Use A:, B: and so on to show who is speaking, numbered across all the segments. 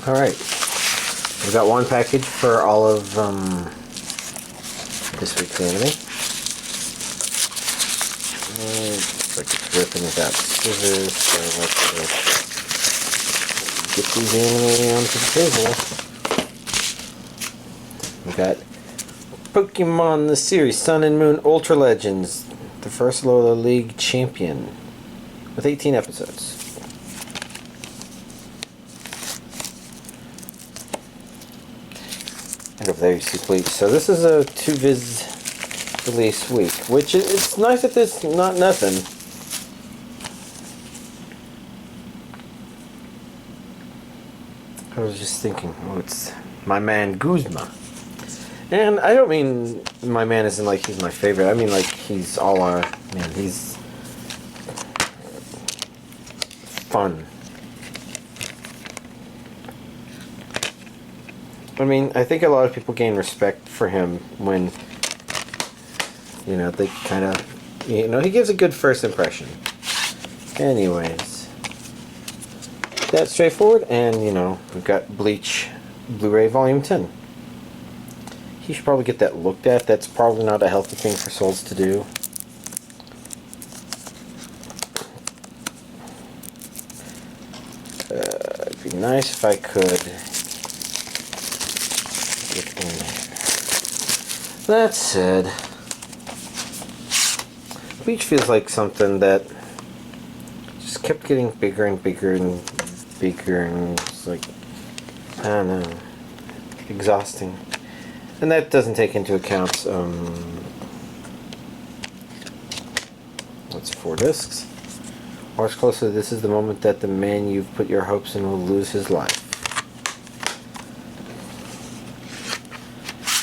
A: Alright. We got one package for all of this week's anime. And looks like it's ripping without scissors, so let's get these anime onto the table. We got Pokemon the series Sun and Moon Ultra Legends, the first Alola League champion, with 18 episodes. And over there you see Bleach. So this is a 2-viz release week, which it's nice that there's not nothing. I was just thinking, oh, it's my man Guzma. And I don't mean my man isn't like he's my favorite. I mean like he's all our... Man, he's... fun. I mean, I think a lot of people gain respect for him when, you know, they kind of... You know, he gives a good first impression. Anyways. That's straightforward. And, you know, we've got Bleach Blu-ray Volume 10. You should probably get that looked at. That's probably not a healthy thing for souls to do. It'd be nice if I could get in there. That said, Bleach feels like something that just kept getting bigger and bigger and bigger, and it's like, I don't know, exhausting. And that doesn't take into account, what's 4 discs? Watch closely, this is the moment that the man you've put your hopes in will lose his life.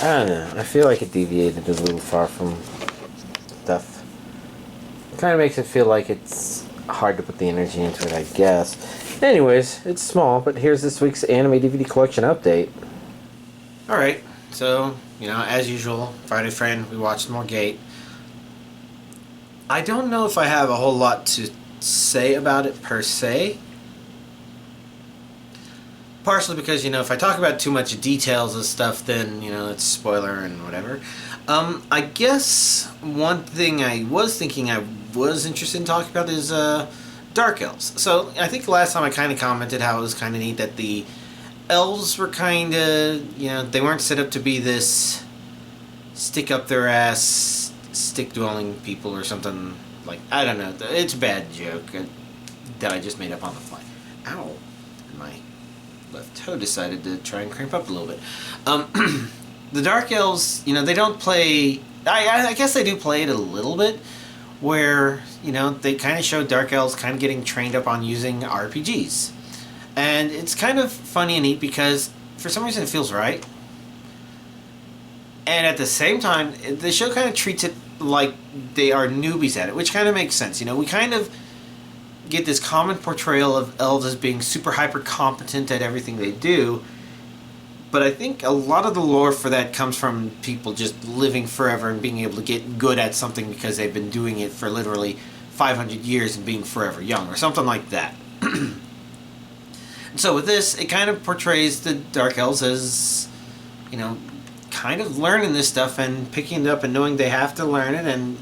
A: I don't know, I feel like it deviated a little far from stuff. It kind of makes it feel like it's hard to put the energy into it, I guess. Anyways, it's small, but here's this week's anime DVD collection update. Alright. So, you know, as usual, Friday Friend, we watched more Gate. I don't know if I have a whole lot to say about it per se. Partially because, you know, if I talk about too much details of stuff, then, you know, it's spoiler and whatever. I guess one thing I was thinking I was interested in talking about is Dark Elves. So, I think last time I kind of commented how it was kind of neat that the elves were kind of, you know, they weren't set up to be this stick up their ass, stick dwelling people or something like, I don't know. It's a bad joke that I just made up on the fly. Ow. My left toe decided to try and cramp up a little bit. The Dark Elves, you know, they don't play, I guess they do play it a little bit, where, you know, they kind of show Dark Elves kind of getting trained up on using RPGs. And it's kind of funny and neat because for some reason it feels right. And at the same time, the show kind of treats it like they are newbies at it, which kind of makes sense. You know, we kind of get this common portrayal of elves as being super hyper competent at everything they do. But I think a lot of the lore for that comes from people just living forever and being able to get good at something because they've been doing it for literally 500 years and being forever young or something like that. So with this, it kind of portrays the Dark Elves as, you know, kind of learning this stuff and picking it up and knowing they have to learn it and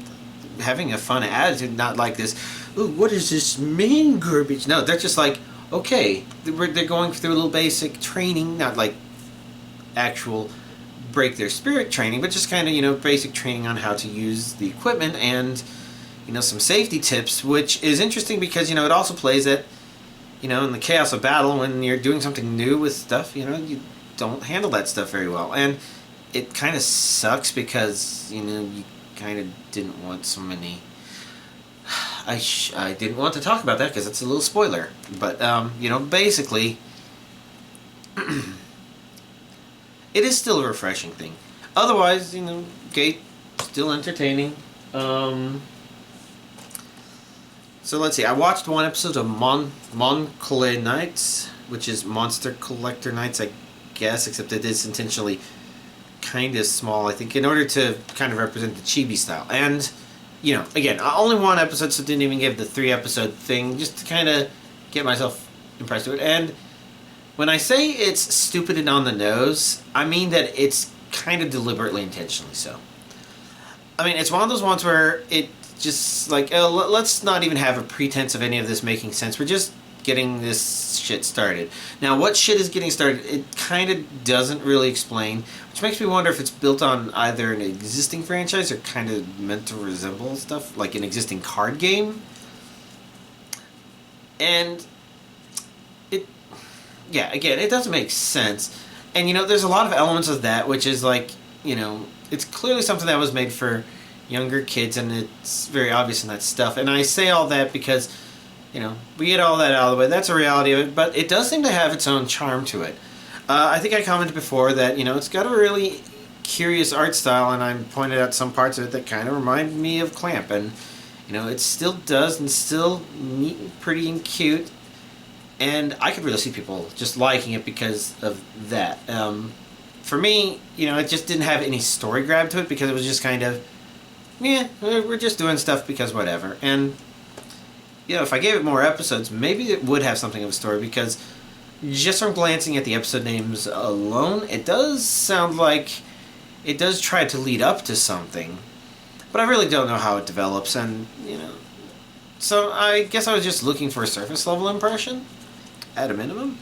A: having a fun attitude, not like this, ooh, what does this mean, garbage? No, they're just like, okay, they're going through a little basic training, not like actual break their spirit training, but just kind of, you know, basic training on how to use the equipment and, you know, some safety tips, which is interesting because, you know, it also plays that, you know, in the chaos of battle, when you're doing something new with stuff, you know, you don't handle that stuff very well. And it kind of sucks because, you know, you kind of didn't want so many... I didn't want to talk about that because it's a little spoiler. But, you know, basically, it is still a refreshing thing. Otherwise, you know, Gate, still entertaining. So let's see, I watched one episode of Moncler Nights, which is Monster Collector Nights, I guess, except it is intentionally kind of small, I think, in order to kind of represent the chibi style. And, you know, again, only one episode, so didn't even give the 3-episode thing, just to kind of get myself impressed with it. And When I say it's stupid and on the nose, I mean that it's kind of deliberately intentionally so. I mean, it's one of those ones where it just like, oh, let's not even have a pretense of any of this making sense. We're just getting this shit started. Now, what shit is getting started, it kind of doesn't really explain, which makes me wonder if it's built on either an existing franchise or kind of meant to resemble stuff, like an existing card game. And it, yeah, again, it doesn't make sense. And, there's a lot of elements of that, which is like, it's clearly something that was made for younger kids, and it's very obvious in that stuff. And I say all that because, we get all that out of the way. That's a reality of it, but it does seem to have its own charm to it. I think I commented before that, it's got a really curious art style, and I pointed out some parts of it that kind of remind me of Clamp. And, it still does, and still neat and pretty and cute. And I could really see people just liking it because of that. For me, it just didn't have any story grab to it because it was just kind of, yeah, we're just doing stuff because whatever. And, if I gave it more episodes, maybe it would have something of a story because just from glancing at the episode names alone, it does sound like it does try to lead up to something. But I really don't know how it develops, and, so I guess I was just looking for a surface level impression, at a minimum.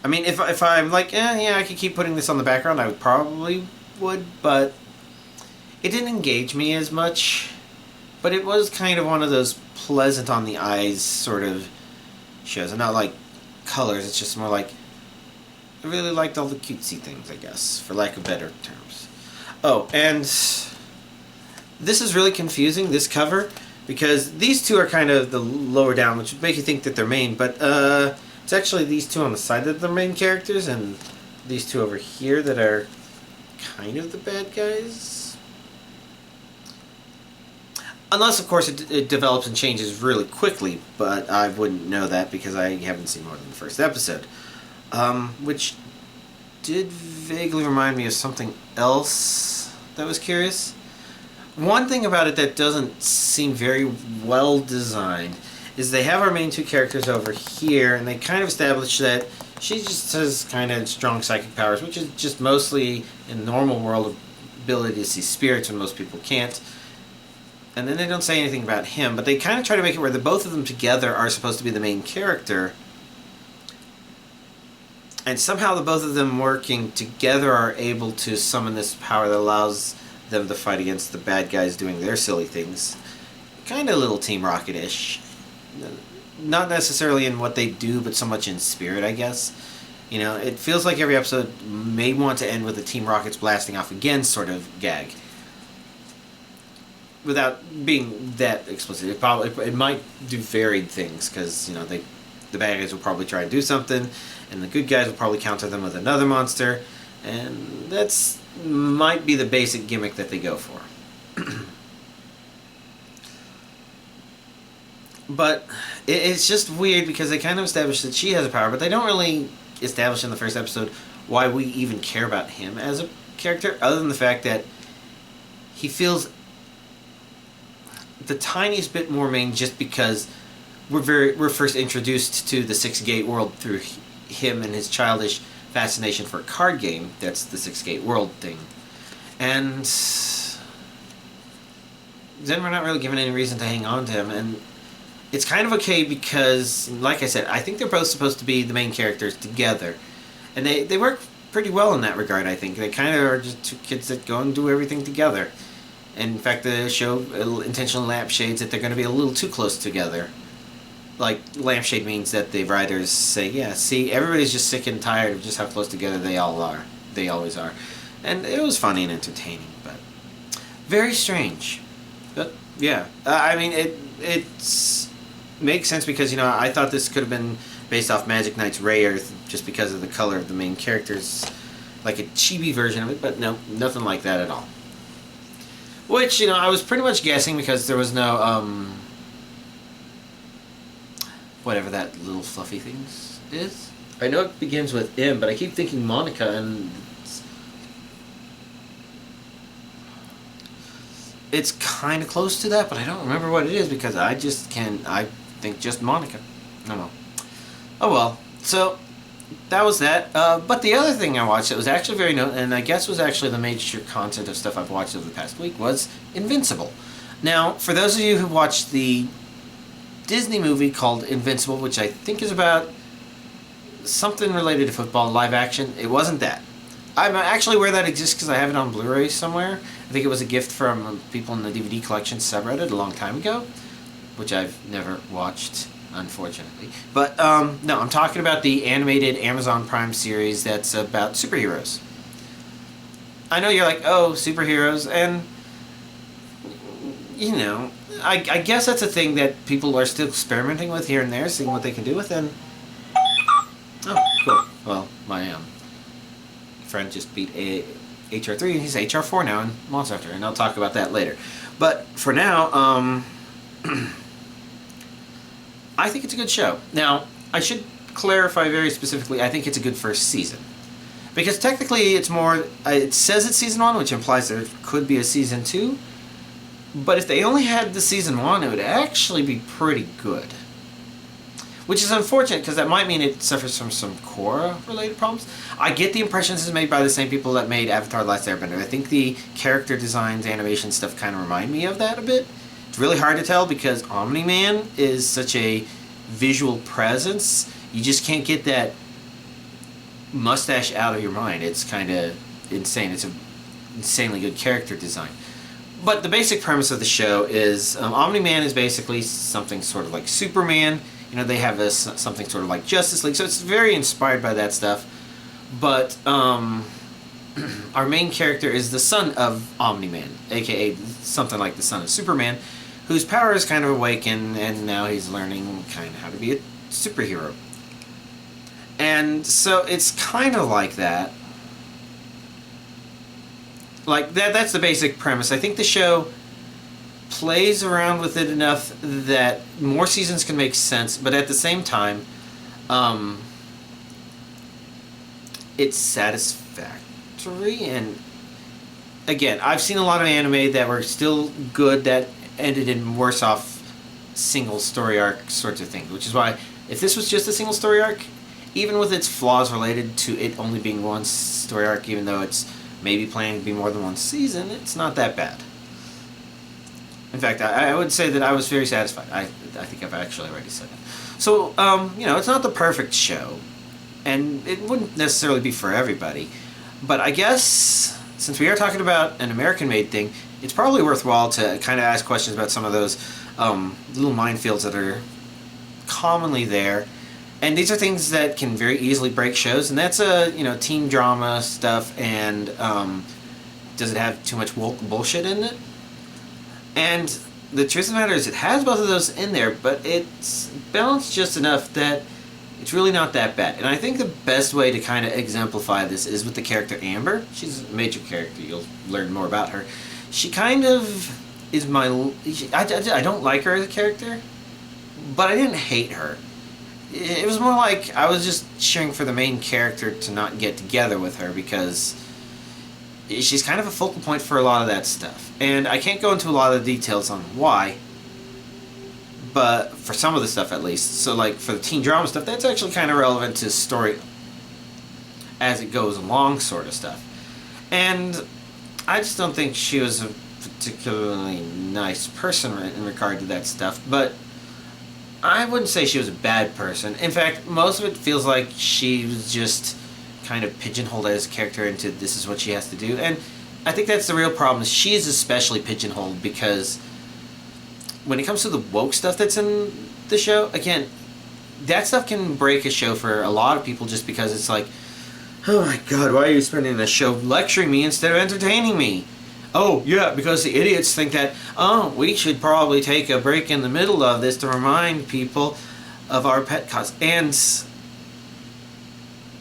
A: I mean, if I'm like, yeah, I could keep putting this on the background, I probably would, but it didn't engage me as much. But it was kind of one of those pleasant on the eyes sort of shows, and not like colors. It's just more like I really liked all the cutesy things, I guess, for lack of better terms. Oh, and this is really confusing, this cover, because these two are kind of the lower down, which would make you think that they're main, but it's actually these two on the side that are the main characters, and these two over here that are kind of the bad guys. Unless, of course, it develops and changes really quickly, but I wouldn't know that because I haven't seen more than the first episode. Which did vaguely remind me of something else that was curious. One thing about it that doesn't seem very well designed is they have our main two characters over here, and they kind of establish that she just has kind of strong psychic powers, which is just mostly in the normal world ability to see spirits when most people can't. And then they don't say anything about him, but they kind of try to make it where the both of them together are supposed to be the main character. And somehow the both of them working together are able to summon this power that allows them to fight against the bad guys doing their silly things. Kind of a little Team Rocket-ish. Not necessarily in what they do, but so much in spirit, I guess. It feels like every episode may want to end with the Team Rockets blasting off again sort of gag. Without being that explicit, it might do varied things because the bad guys will probably try and do something, and the good guys will probably counter them with another monster, and that's might be the basic gimmick that they go for. But it's just weird because they kind of establish that she has a power, but they don't really establish in the first episode why we even care about him as a character, other than the fact that he feels the tiniest bit more main just because we're first introduced to the Six Gate world through him and his childish fascination for a card game. That's the Six Gate world thing. And then we're not really given any reason to hang on to him, and it's kind of okay because, like I said, I think they're both supposed to be the main characters together. And they work pretty well in that regard, I think. They kind of are just two kids that go and do everything together. And in fact, the show intentionally lampshades that they're going to be a little too close together. Like, lampshade means that the writers say, yeah, see, everybody's just sick and tired of just how close together they all are. They always are. And it was funny and entertaining, but very strange. But, yeah. I mean, it's makes sense because, I thought this could have been based off Magic Knight's Ray Earth just because of the color of the main characters. Like a chibi version of it, but no, nothing like that at all. Which, I was pretty much guessing because there was no, whatever that little fluffy thing is. I know it begins with M, but I keep thinking Monica, and it's kind of close to that, but I don't remember what it is because I think just Monica. I don't know. Oh well. So, that was that. But the other thing I watched that was actually very and I guess was actually the major content of stuff I've watched over the past week, was Invincible. Now, for those of you who watched the Disney movie called Invincible, which I think is about something related to football, live action, it wasn't that. I'm actually aware that exists because I have it on Blu-ray somewhere. I think it was a gift from people in the DVD collection subreddit a long time ago, which I've never watched, unfortunately. But no, I'm talking about the animated Amazon Prime series that's about superheroes. I know you're like, oh, superheroes, and you know, I guess that's a thing that people are still experimenting with here and there, seeing what they can do with it. Oh, cool. Well, my friend just beat HR3, and he's HR4 now in Monster Hunter, and I'll talk about that later. But for now, I think it's a good show. Now, I should clarify very specifically, I think it's a good first season. Because technically it's more, it says it's season 1, which implies there could be a season 2. But if they only had the season 1, it would actually be pretty good. Which is unfortunate, because that might mean it suffers from some Korra-related problems. I get the impression this is made by the same people that made Avatar: The Last Airbender. I think the character designs, animation stuff kind of remind me of that a bit. It's really hard to tell because Omni-Man is such a visual presence. You just can't get that mustache out of your mind. It's kind of insane. It's an insanely good character design. But the basic premise of the show is Omni-Man is basically something sort of like Superman. You know, they have this something sort of like Justice League, so it's very inspired by that stuff. But our main character is the son of Omni-Man, aka something like the son of Superman, whose power is kind of awakened, and now he's learning kind of how to be a superhero. And so it's kind of like that. Like, that's the basic premise. I think the show plays around with it enough that more seasons can make sense, but at the same time, it's satisfactory. And again, I've seen a lot of anime that were still good that ended in worse off single story arc sorts of things, which is why if this was just a single story arc, even with its flaws related to it only being one story arc, even though it's maybe planning to be more than one season, it's not that bad. In fact, I would say that I was very satisfied. I think I've actually already said it. So, you know, it's not the perfect show, and it wouldn't necessarily be for everybody, but I guess since we are talking about an American-made thing, it's probably worthwhile to kind of ask questions about some of those little minefields that are commonly there. And these are things that can very easily break shows, and that's teen drama stuff, and does it have too much woke bullshit in it? And the truth of the matter is it has both of those in there, but it's balanced just enough that it's really not that bad. And I think the best way to kind of exemplify this is with the character Amber. She's a major character. You'll learn more about her. She kind of is I don't like her as a character, but I didn't hate her. It was more like I was just cheering for the main character to not get together with her because she's kind of a focal point for a lot of that stuff. And I can't go into a lot of the details on why, but for some of the stuff at least. So like for the teen drama stuff, that's actually kind of relevant to story as it goes along sort of stuff. And I just don't think she was a particularly nice person in regard to that stuff, but I wouldn't say she was a bad person. In fact, most of it feels like she was just kind of pigeonholed as a character into this is what she has to do. And I think that's the real problem. Is she is especially pigeonholed because when it comes to the woke stuff that's in the show, again, that stuff can break a show for a lot of people just because it's like, oh my god, why are you spending the show lecturing me instead of entertaining me? Oh, yeah, because the idiots think that, oh, we should probably take a break in the middle of this to remind people of our pet cause. And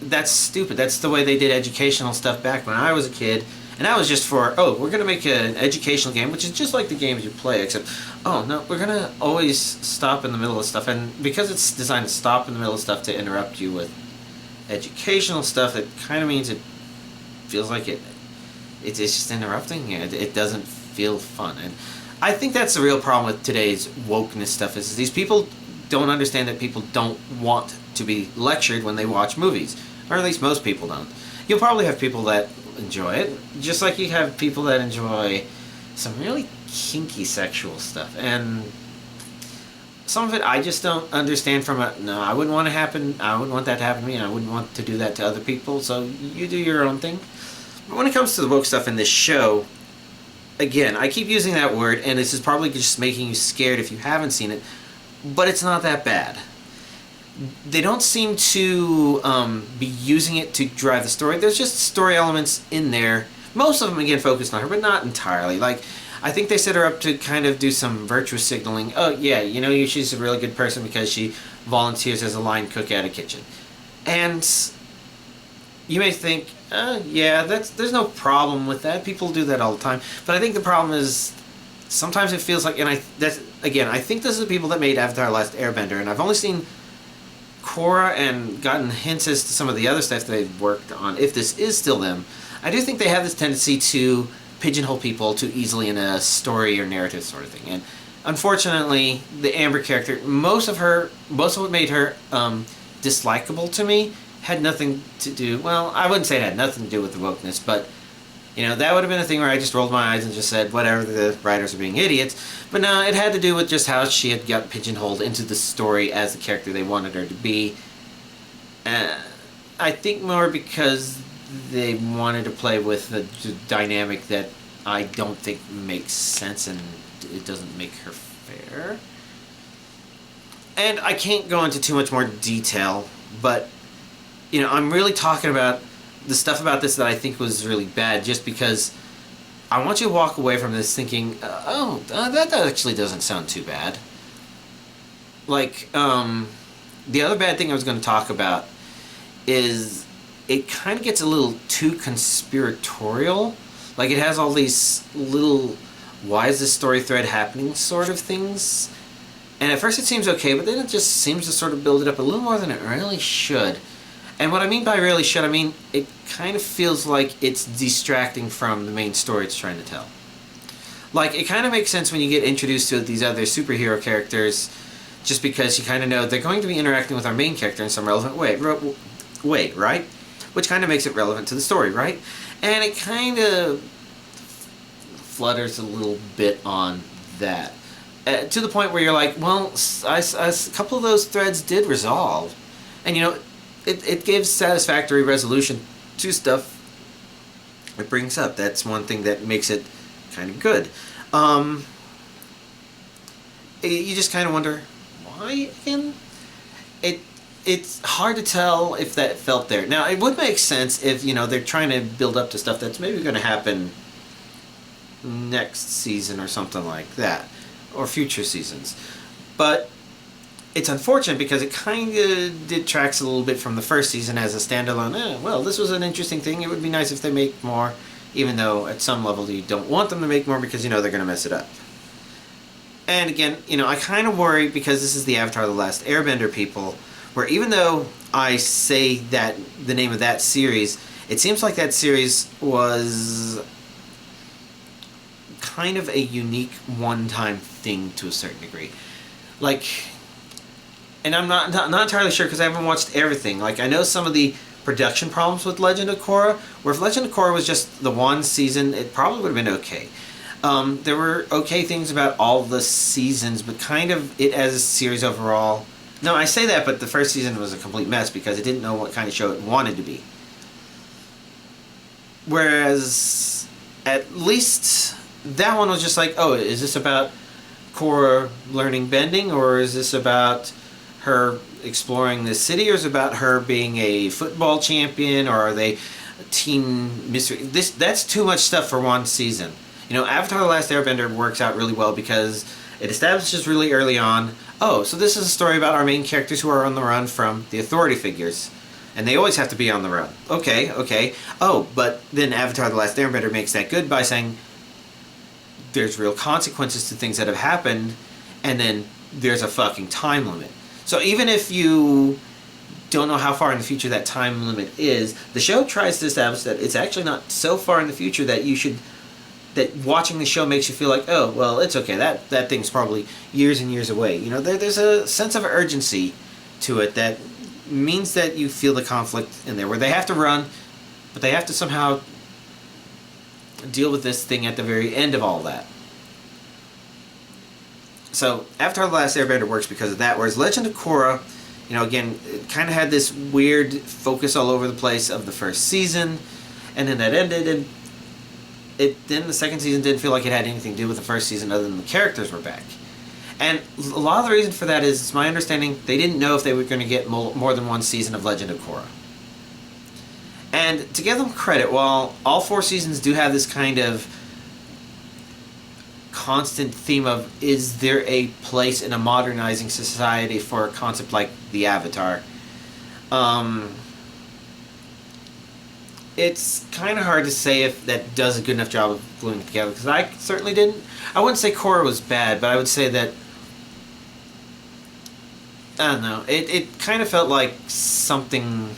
A: that's stupid. That's the way they did educational stuff back when I was a kid. And that was just for, oh, we're going to make an educational game, which is just like the games you play, except, oh, no, we're going to always stop in the middle of stuff. And because it's designed to stop in the middle of stuff to interrupt you with educational stuff, it kind of means it feels like it's just interrupting you. It doesn't feel fun. And I think that's the real problem with today's wokeness stuff is these people don't understand that people don't want to be lectured when they watch movies. Or at least most people don't. You'll probably have people that enjoy it, just like you have people that enjoy some really kinky sexual stuff. And some of it I just don't understand no, I wouldn't want that to happen to me, and I wouldn't want to do that to other people, so you do your own thing. But when it comes to the woke stuff in this show, again, I keep using that word, and this is probably just making you scared if you haven't seen it, but it's not that bad. They don't seem to be using it to drive the story. There's just story elements in there. Most of them, again, focused on her, but not entirely. Like, I think they set her up to kind of do some virtuous signaling. Oh, yeah, she's a really good person because she volunteers as a line cook at a kitchen. And you may think, yeah, there's no problem with that. People do that all the time. But I think the problem is sometimes it feels like, I think this is the people that made Avatar: The Last Airbender, and I've only seen Korra and gotten hints as to some of the other stuff they've worked on, if this is still them. I do think they have this tendency to pigeonhole people too easily in a story or narrative sort of thing. And unfortunately, the Amber character, most of what made her dislikable to me had nothing to do, well, I wouldn't say it had nothing to do with the wokeness, but that would have been a thing where I just rolled my eyes and just said, whatever, the writers are being idiots. But no, it had to do with just how she had got pigeonholed into the story as the character they wanted her to be. I think more because they wanted to play with the dynamic that I don't think makes sense, and it doesn't make her fair. And I can't go into too much more detail, but, I'm really talking about the stuff about this that I think was really bad, just because I want you to walk away from this thinking, that actually doesn't sound too bad. Like, the other bad thing I was going to talk about is it kind of gets a little too conspiratorial. Like, it has all these little, why is this story thread happening sort of things. And at first it seems okay, but then it just seems to sort of build it up a little more than it really should. And what I mean by really should, I mean it kind of feels like it's distracting from the main story it's trying to tell. Like, it kind of makes sense when you get introduced to these other superhero characters, just because you kind of know they're going to be interacting with our main character in some relevant way, right? Which kind of makes it relevant to the story, right? And it kind of flutters a little bit on that. To the point where you're like, well, a couple of those threads did resolve. And, it gives satisfactory resolution to stuff it brings up. That's one thing that makes it kind of good. You just kind of wonder, why again? It's hard to tell if that felt there. Now, it would make sense if, they're trying to build up to stuff that's maybe going to happen next season or something like that, or future seasons. But it's unfortunate because it kind of detracts a little bit from the first season as a standalone. Well, this was an interesting thing. It would be nice if they make more, even though at some level you don't want them to make more because they're going to mess it up. And again, I kind of worry because this is the Avatar: The Last Airbender people, where even though I say that the name of that series, it seems like that series was kind of a unique one-time thing to a certain degree. Like, and I'm not entirely sure because I haven't watched everything. Like, I know some of the production problems with Legend of Korra, where if Legend of Korra was just the one season, it probably would have been okay. There were okay things about all the seasons, but kind of it as a series overall. No, I say that, but the first season was a complete mess because it didn't know what kind of show it wanted to be. Whereas, at least that one was just like, oh, is this about Korra learning bending, or is this about her exploring the city, or is it about her being a football champion, or are they teen mystery? That's too much stuff for one season. Avatar: The Last Airbender works out really well because it establishes really early on, oh, so this is a story about our main characters who are on the run from the authority figures. And they always have to be on the run. Okay. Oh, but then Avatar: The Last Airbender makes that good by saying there's real consequences to things that have happened, and then there's a fucking time limit. So even if you don't know how far in the future that time limit is, the show tries to establish that it's actually not so far in the future that you should that watching the show makes you feel like, oh, well, it's okay. That thing's probably years and years away. You know, there's a sense of urgency to it that means that you feel the conflict in there, where they have to run, but they have to somehow deal with this thing at the very end of all that. So Avatar: The Last Airbender works because of that, whereas Legend of Korra, you know, again, it kind of had this weird focus all over the place of the first season, and then that ended, and then the second season didn't feel like it had anything to do with the first season other than the characters were back. And a lot of the reason for that is, it's my understanding, they didn't know if they were going to get more than one season of Legend of Korra. And to give them credit, while all 4 seasons do have this kind of constant theme of, is there a place in a modernizing society for a concept like the Avatar, it's kind of hard to say if that does a good enough job of gluing it together, because I certainly didn't. I wouldn't say Korra was bad, but I would say that, I don't know, it kind of felt like something,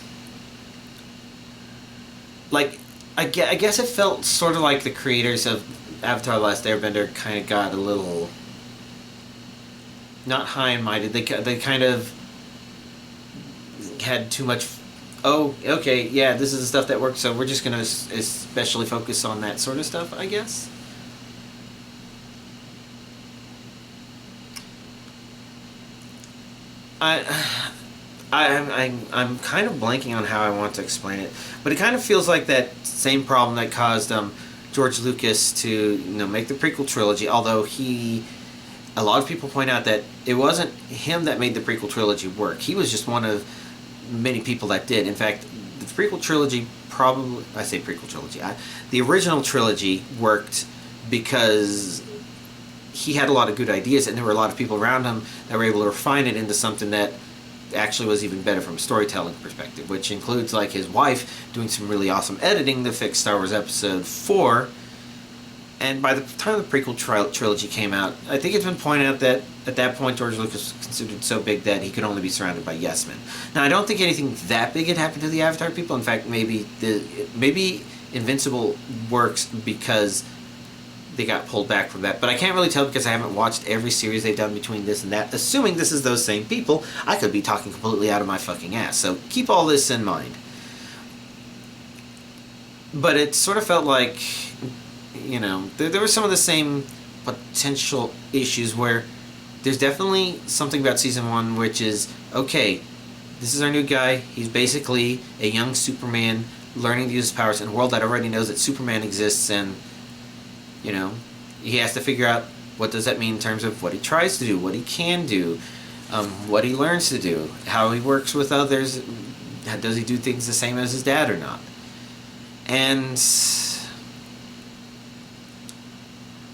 A: like, I guess it felt sort of like the creators of Avatar: The Last Airbender kind of got a little, not high and mighty, they kind of had too much, oh, okay, yeah, this is the stuff that works, so we're just going to especially focus on that sort of stuff, I guess. I'm kind of blanking on how I want to explain it, but it kind of feels like that same problem that caused George Lucas to, you know, make the prequel trilogy, although a lot of people point out that it wasn't him that made the prequel trilogy work. He was just one of many people that did. In fact, the prequel trilogy the original trilogy worked because he had a lot of good ideas, and there were a lot of people around him that were able to refine it into something that actually was even better from a storytelling perspective, which includes, like, his wife doing some really awesome editing to fix Star Wars Episode 4. And by the time the prequel trilogy came out, I think it's been pointed out that at that point George Lucas was considered so big that he could only be surrounded by yes men. Now, I don't think anything that big had happened to the Avatar people. In fact, maybe Invincible works because they got pulled back from that. But I can't really tell because I haven't watched every series they've done between this and that. Assuming this is those same people, I could be talking completely out of my fucking ass. So keep all this in mind. But it sort of felt like, you know, there were some of the same potential issues where there's definitely something about season 1 which is, okay, this is our new guy, he's basically a young Superman learning to use his powers in a world that already knows that Superman exists, and, you know, he has to figure out what does that mean in terms of what he tries to do, what he can do, what he learns to do, how he works with others, does he do things the same as his dad or not. And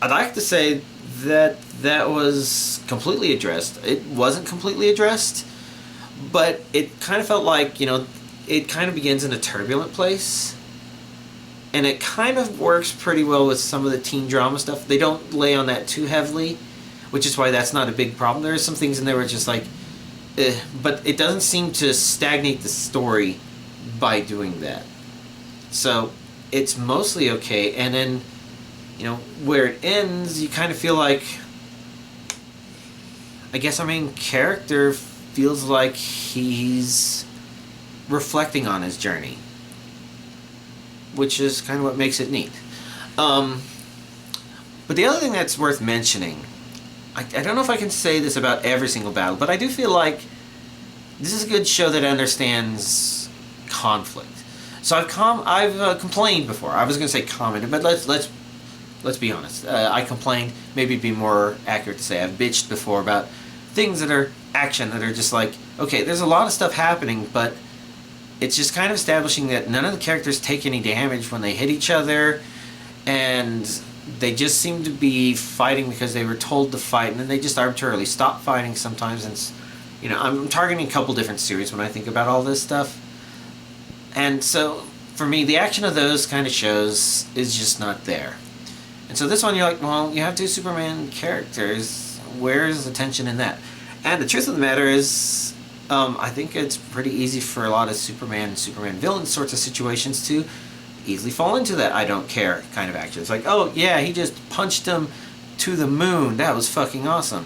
A: I'd like to say that that was completely addressed. It wasn't completely addressed, but it kind of felt like, you know, it kind of begins in a turbulent place, and it kind of works pretty well with some of the teen drama stuff. They don't lay on that too heavily, which is why that's not a big problem. There are some things in there where it's just like, but it doesn't seem to stagnate the story by doing that. So it's mostly okay, and then, you know, where it ends, you kind of feel like, I guess our main character feels like he's reflecting on his journey, which is kind of what makes it neat. But the other thing that's worth mentioning, I don't know if I can say this about every single battle, but I do feel like this is a good show that understands conflict. So I've complained before. I was going to say commented, but let's be honest. I complained. Maybe it'd be more accurate to say I've bitched before about things that are action that are just like, okay, there's a lot of stuff happening, but it's just kind of establishing that none of the characters take any damage when they hit each other, and they just seem to be fighting because they were told to fight, and then they just arbitrarily stop fighting sometimes. And, you know, I'm targeting a couple different series when I think about all this stuff. And so, for me, the action of those kind of shows is just not there. And so this one, you're like, well, you have 2 Superman characters. Where's the tension in that? And the truth of the matter is, I think it's pretty easy for a lot of Superman and Superman villain sorts of situations to easily fall into that I don't care kind of action. It's like, oh yeah, he just punched him to the moon. That was fucking awesome.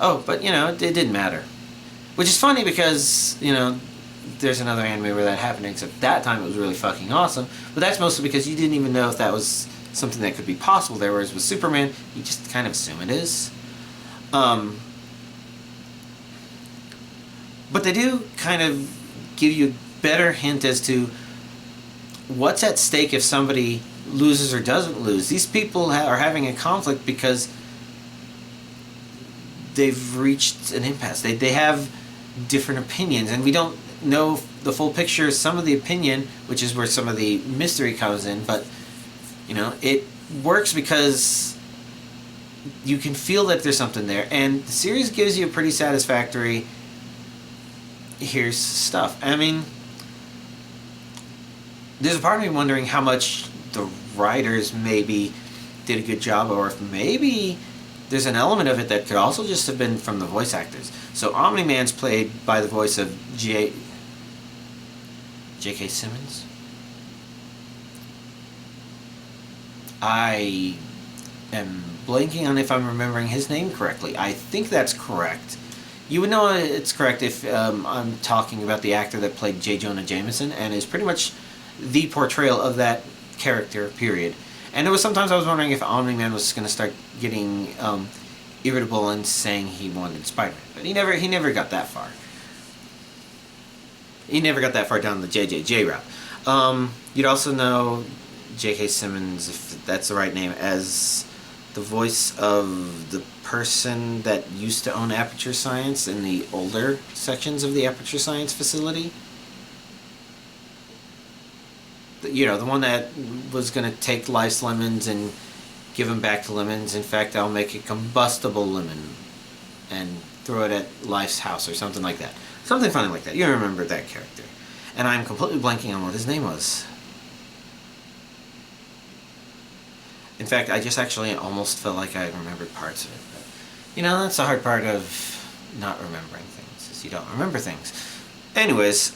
A: Oh, but it didn't matter. Which is funny because, there's another anime where that happened, except that time it was really fucking awesome. But that's mostly because you didn't even know if that was something that could be possible there, whereas with Superman, you just kind of assume it is. But they do kind of give you a better hint as to what's at stake if somebody loses or doesn't lose. These people are having a conflict because they've reached an impasse. They have different opinions, and we don't know the full picture. Some of the opinion, which is where some of the mystery comes in, but it works because you can feel that there's something there, and the series gives you a pretty satisfactory here's stuff. I mean, there's a part of me wondering how much the writers maybe did a good job, or if maybe there's an element of it that could also just have been from the voice actors. So Omni-Man's played by the voice of J.K. Simmons. I am blanking on if I'm remembering his name correctly. I think that's correct. You would know it's correct if I'm talking about the actor that played J. Jonah Jameson, and is pretty much the portrayal of that character, period. And there was sometimes I was wondering if Omni-Man was going to start getting irritable and saying he wanted Spider-Man, but he never got that far. He never got that far down the JJJ route. You'd also know J.K. Simmons, if that's the right name, as the voice of the person that used to own Aperture Science in the older sections of the Aperture Science facility. The one that was going to take Life's lemons and give them back to Lemons. In fact, I'll make a combustible lemon and throw it at Life's house or something like that. Something funny like that. You remember that character. And I'm completely blanking on what his name was. In fact, I just actually almost felt like I remembered parts of it. But, that's the hard part of not remembering things, is you don't remember things. Anyways,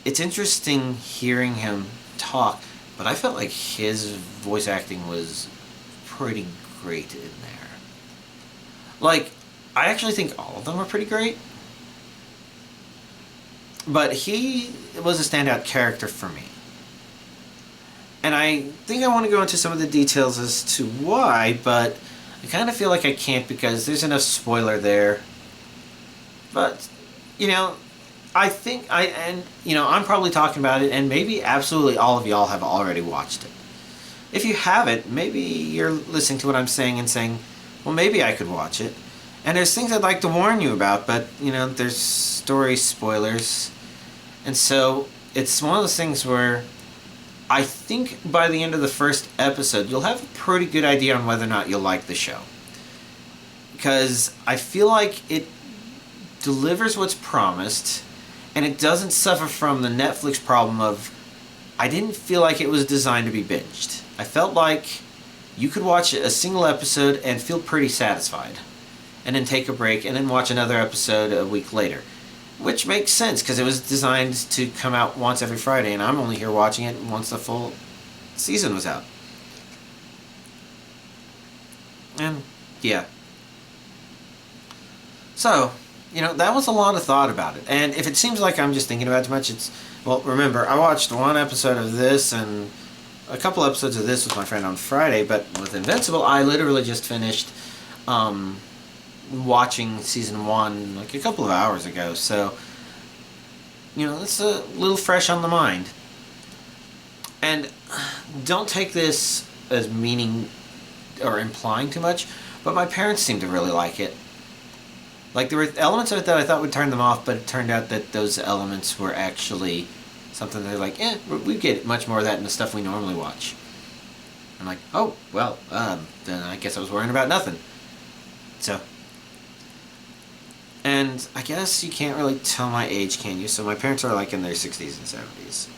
A: it's interesting hearing him talk, but I felt like his voice acting was pretty great in there. Like, I actually think all of them were pretty great, but he was a standout character for me. And I think I want to go into some of the details as to why, but I kind of feel like I can't because there's enough spoiler there. But, I think I'm probably talking about it, and maybe absolutely all of y'all have already watched it. If you haven't, maybe you're listening to what I'm saying and saying, well, maybe I could watch it. And there's things I'd like to warn you about, but, there's story spoilers. And so it's one of those things where I think by the end of the first episode, you'll have a pretty good idea on whether or not you'll like the show. Because I feel like it delivers what's promised, and it doesn't suffer from the Netflix problem of, I didn't feel like it was designed to be binged. I felt like you could watch a single episode and feel pretty satisfied, and then take a break, and then watch another episode a week later. Which makes sense, because it was designed to come out once every Friday, and I'm only here watching it once the full season was out. And, yeah. So, that was a lot of thought about it. And if it seems like I'm just thinking about it too much, well, remember, I watched one episode of this and a couple episodes of this with my friend on Friday, but with Invincible, I literally just finished watching season 1 like a couple of hours ago, so it's a little fresh on the mind. And don't take this as meaning or implying too much, but my parents seem to really like it. Like, there were elements of it that I thought would turn them off, but it turned out that those elements were actually something they're like, we get much more of that in the stuff we normally watch. I'm like, oh, well, then I guess I was worrying about nothing. So, and I guess you can't really tell my age, can you? So my parents are like in their 60s and 70s.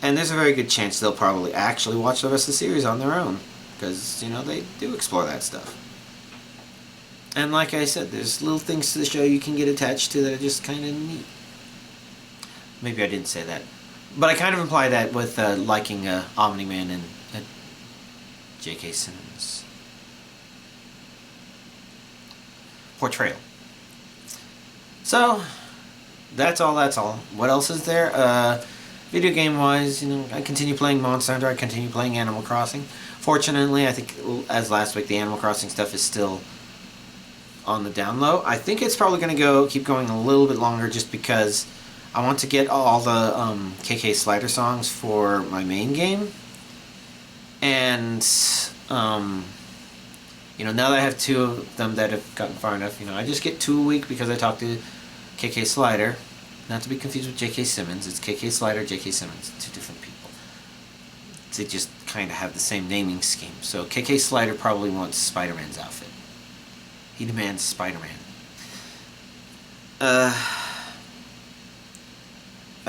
A: And there's a very good chance they'll probably actually watch the rest of the series on their own. Because, they do explore that stuff. And like I said, there's little things to the show you can get attached to that are just kind of neat. Maybe I didn't say that But I kind of imply that with liking Omni-Man and J.K. Simmons' portrayal. So, that's all. What else is there? Video game-wise, I continue playing Monster Hunter. I continue playing Animal Crossing. Fortunately, I think, as last week, the Animal Crossing stuff is still on the down low. I think it's probably going to keep going a little bit longer just because I want to get all the KK Slider songs for my main game. And, now that I have 2 of them that have gotten far enough, I just get 2 a week because I talk to KK Slider. Not to be confused with J.K. Simmons. It's KK Slider, J.K. Simmons. 2 different people. They just kind of have the same naming scheme. So KK Slider probably wants Spider-Man's outfit. He demands Spider-Man. I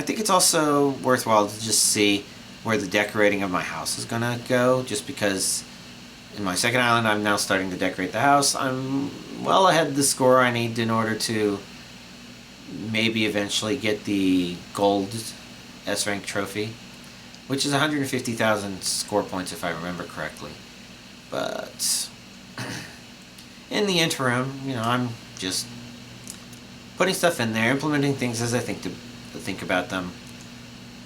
A: think it's also worthwhile to just see where the decorating of my house is gonna go, just because in my second island I'm now starting to decorate the house. I'm well ahead of the score I need in order to maybe eventually get the gold S-rank trophy, which is 150,000 score points if I remember correctly. But in the interim, I'm just putting stuff in there, implementing things as I think about them.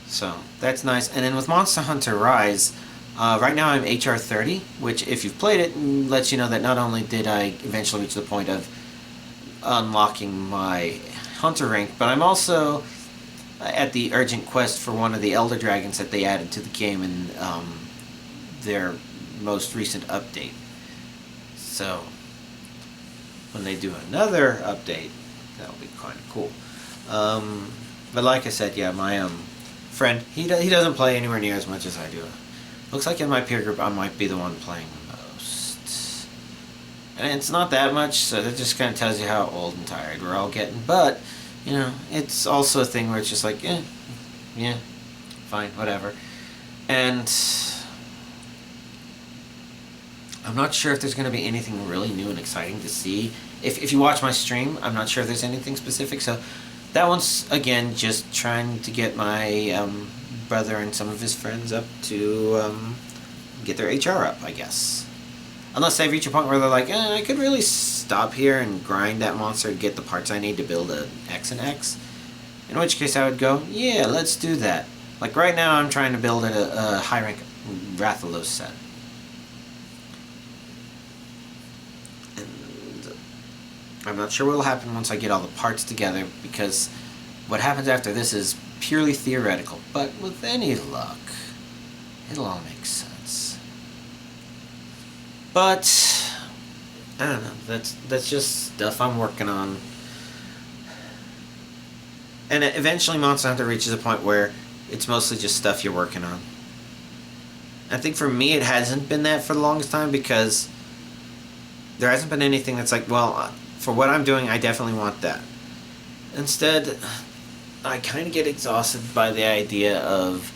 A: So that's nice. And then with Monster Hunter Rise, right now I'm HR 30, which if you've played it, lets you know that not only did I eventually reach the point of unlocking my Hunter rank, but I'm also at the urgent quest for one of the Elder Dragons that they added to the game in their most recent update. So when they do another update, that'll be kind of cool. But like I said, yeah, my friend, he doesn't play anywhere near as much as I do. Looks like in my peer group I might be the one playing the most. And it's not that much, so that just kind of tells you how old and tired we're all getting. But, it's also a thing where it's just like, yeah, fine, whatever. And I'm not sure if there's going to be anything really new and exciting to see. If you watch my stream, I'm not sure if there's anything specific. So that one's, again, just trying to get my brother and some of his friends up to get their HR up, I guess. Unless they reach a point where they're like, I could really stop here and grind that monster to get the parts I need to build a X and X. In which case I would go, yeah, let's do that. Like right now I'm trying to build a high rank Rathalos set. And I'm not sure what will happen once I get all the parts together, because what happens after this is purely theoretical. But with any luck, it'll all make sense. But I don't know. That's just stuff I'm working on. And eventually Monster Hunter reaches a point where it's mostly just stuff you're working on. I think for me it hasn't been that for the longest time, because there hasn't been anything that's like, well, for what I'm doing, I definitely want that. Instead, I kind of get exhausted by the idea of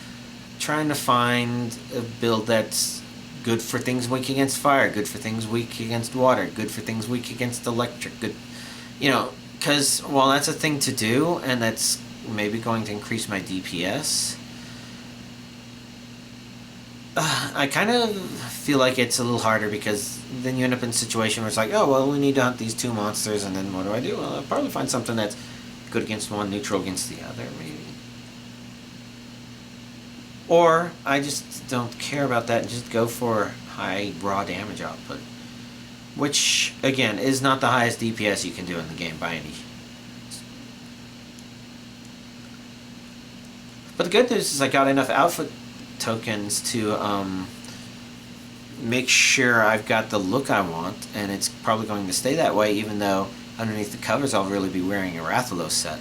A: trying to find a build that's good for things weak against fire, good for things weak against water, good for things weak against electric, good, because while that's a thing to do, and that's maybe going to increase my DPS, I kind of feel like it's a little harder, because then you end up in a situation where it's like, oh, well, we need to hunt these 2 monsters, and then what do? Well, I'll probably find something that's good against one, neutral against the other, maybe. Or I just don't care about that and just go for high raw damage output. Which, again, is not the highest DPS you can do in the game by any. But the good news is I got enough outfit tokens to make sure I've got the look I want, and it's probably going to stay that way, even though underneath the covers I'll really be wearing a Rathalos set.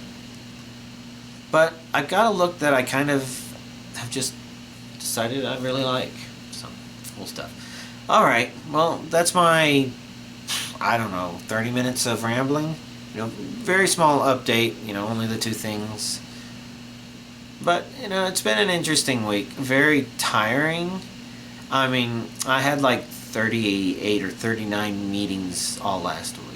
A: But I've got a look that I kind of have just decided I really like. So, cool stuff. Alright, well, that's my, 30 minutes of rambling. Very small update, only the 2 things. But, it's been an interesting week. Very tiring. I mean, I had like 38 or 39 meetings all last week.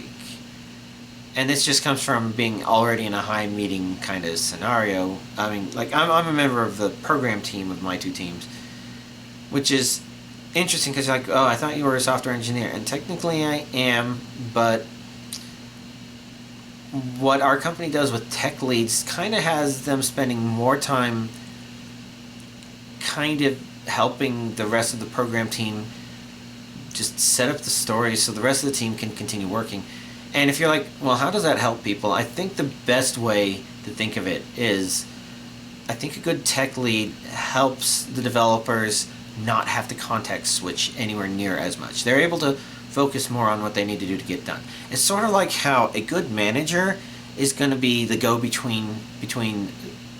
A: And this just comes from being already in a high meeting kind of scenario. I mean, like, I'm a member of the program team of my two teams, which is interesting because you're like, oh, I thought you were a software engineer. And technically I am, but what our company does with tech leads kind of has them spending more time kind of helping the rest of the program team just set up the story so the rest of the team can continue working. And if you're like, well, how does that help people? I think the best way to think of it is, I think a good tech lead helps the developers not have to context switch anywhere near as much. They're able to focus more on what they need to do to get done. It's sort of like how a good manager is going to be the go-between between,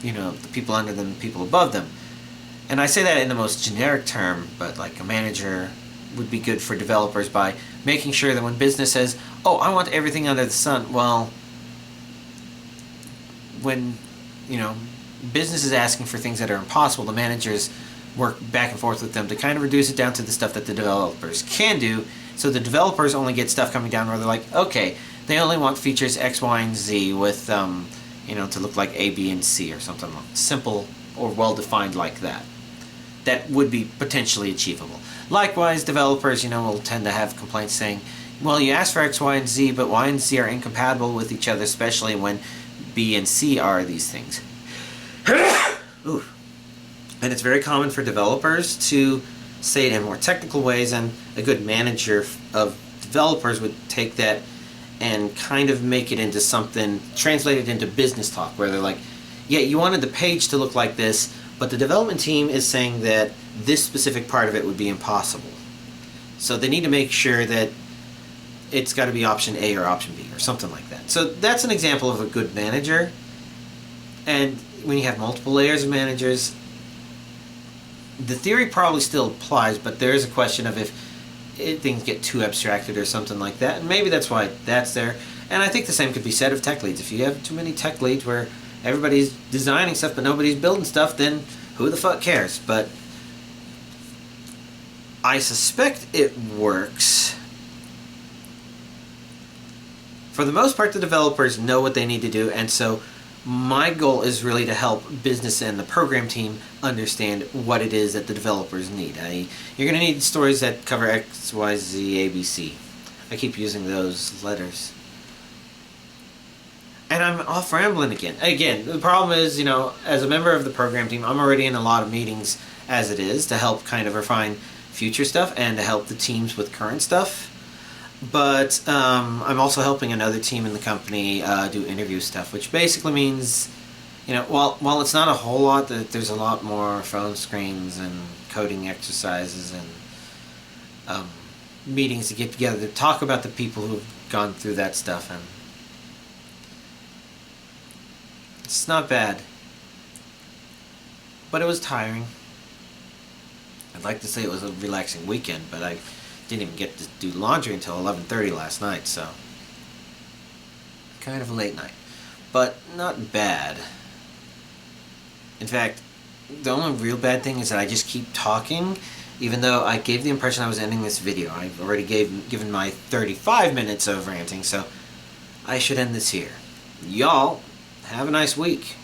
A: you know, the people under them and people above them. And I say that in the most generic term, but like a manager would be good for developers by making sure that when business says, oh, I want everything under the sun, well, when, you know, business is asking for things that are impossible, the managers work back and forth with them to kind of reduce it down to the stuff that the developers can do, so the developers only get stuff coming down where they're like, okay, they only want features X, Y, and Z with, you know, to look like A, B, and C or something simple or well-defined like that. That would be potentially achievable. Likewise, developers, you know, will tend to have complaints saying, well, you asked for X, Y, and Z, but Y and Z are incompatible with each other, especially when B and C are these things. Ooh. And it's very common for developers to say it in more technical ways, and a good manager of developers would take that and kind of make it into something, translate it into business talk, where they're like, yeah, you wanted the page to look like this, but the development team is saying that this specific part of it would be impossible. So they need to make sure that it's got to be option A or option B or something like that. So that's an example of a good manager. And when you have multiple layers of managers, the theory probably still applies, but there is a question of if things get too abstracted or something like that, and maybe that's why that's there. And I think the same could be said of tech leads. If you have too many tech leads where everybody's designing stuff but nobody's building stuff, then who the fuck cares? But I suspect it works. For the most part, the developers know what they need to do, and so my goal is really to help business and the program team understand what it is that the developers need. You're going to need stories that cover X, Y, Z, A, B, C. I keep using those letters. And I'm off rambling again. Again, the problem is, you know, as a member of the program team, I'm already in a lot of meetings as it is to help kind of refine future stuff and to help the teams with current stuff. But I'm also helping another team in the company do interview stuff, which basically means, you know, while it's not a whole lot, there's a lot more phone screens and coding exercises and meetings to get together to talk about the people who've gone through that stuff, and it's not bad, but it was tiring. I'd like to say it was a relaxing weekend, but I didn't even get to do laundry until 11:30 last night, so kind of a late night, but not bad. In fact, the only real bad thing is that I just keep talking, even though I gave the impression I was ending this video. I've already given my 35 minutes of ranting, so I should end this here. Y'all, have a nice week.